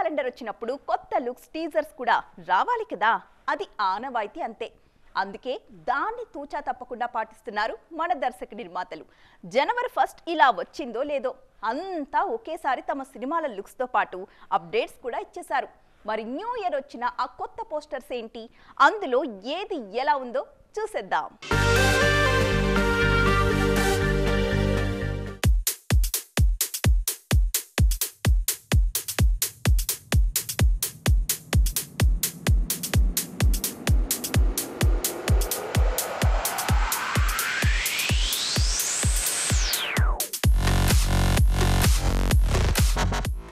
Calendar వచ్చినప్పుడు కొత్త looks teasers కూడా రావాలి కదా, అది ఆనవాయితీ అంతే. అందుకే దాన్ని తూచా తప్పకుండా పాటిస్తున్నారు మన దర్శక నిర్మాతలు. జనవరి 1 ఇలా వచ్చిందో లేదో అంతా ఒకేసారి తమ సినిమాల లుక్స్ తో పాటు అప్డేట్స్ కూడా ఇచ్చేశారు. మరి న్యూ ఇయర్ వచ్చిన ఆ కొత్త పోస్టర్స్ ఏంటి, అందులో ఏది ఎలా ఉందో చూసేద్దాం.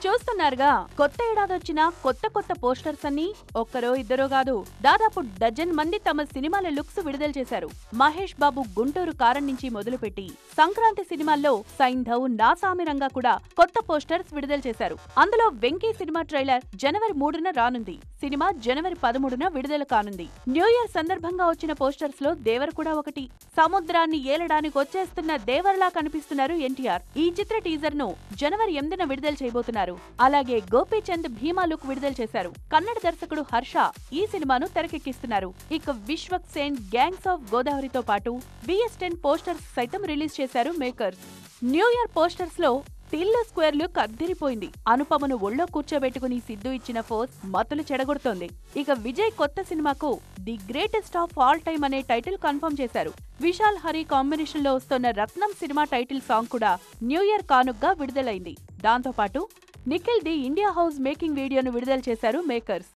చూస్తున్నారుగా, కొత్త ఏడాది వచ్చిన కొత్త పోస్టర్స్ అన్ని ఒక్కరో ఇద్దరో కాదు, దాదాపు డజన్ మంది తమ సినిమాల లుక్స్ విడుదల చేశారు. మహేష్ బాబు గుంటూరు కారం నుంచి మొదలుపెట్టి సంక్రాంతి సినిమాల్లో సైంధవ్, నాసామిరంగా కూడా కొత్త పోస్టర్స్ విడుదల చేశారు. అందులో వెంకీ సినిమా ట్రైలర్ జనవరి 3న రానుంది. సినిమా జనవరి 13న విడుదల కానుంది. న్యూ ఇయర్ సందర్భంగా వచ్చిన పోస్టర్స్ లో దేవర్ కూడా ఒకటి. సముద్రాన్ని ఏలడానికి వచ్చేస్తున్న దేవర్లా కనిపిస్తున్నారు ఎన్టీఆర్. ఈ చిత్ర టీజర్ ను జనవరి 8న విడుదల చేయబోతున్నారు. అలాగే గోపీచంద్ భీమా లుక్ విడుదల చేశారు. కన్నడ దర్శకుడు హర్ష ఈ సినిమాను తెరకెక్కిస్తున్నారు. ఇక విశ్వక్ సేన్ గ్యాంగ్స్ ఆఫ్ గోదావరితో పాటు VS10 పోస్టర్స్ సైతం రిలీజ్ చేశారు మేకర్స్. న్యూ ఇయర్ పోస్టర్స్ లో టిల్లు స్క్వేర్ లుక్ అద్దిరిపోయింది. అనుపమను ఒళ్ళో కూర్చోబెట్టుకుని సిద్ధు ఇచ్చిన ఫోజ్ మతులు చెడగొడుతోంది. ఇక విజయ్ కొత్త సినిమాకు the greatest of all time అనే టైటిల్ కన్ఫర్మ్ చేశారు. విశాల్ హరి కాంబినేషన్ లో వస్తున్న రత్నం సినిమా టైటిల్ సాంగ్ కూడా న్యూ ఇయర్ కానుగ్గా విడుదలైంది. దాంతో పాటు Nikhil the India house making వీడియోను విడుదల చేశారు మేకర్స్.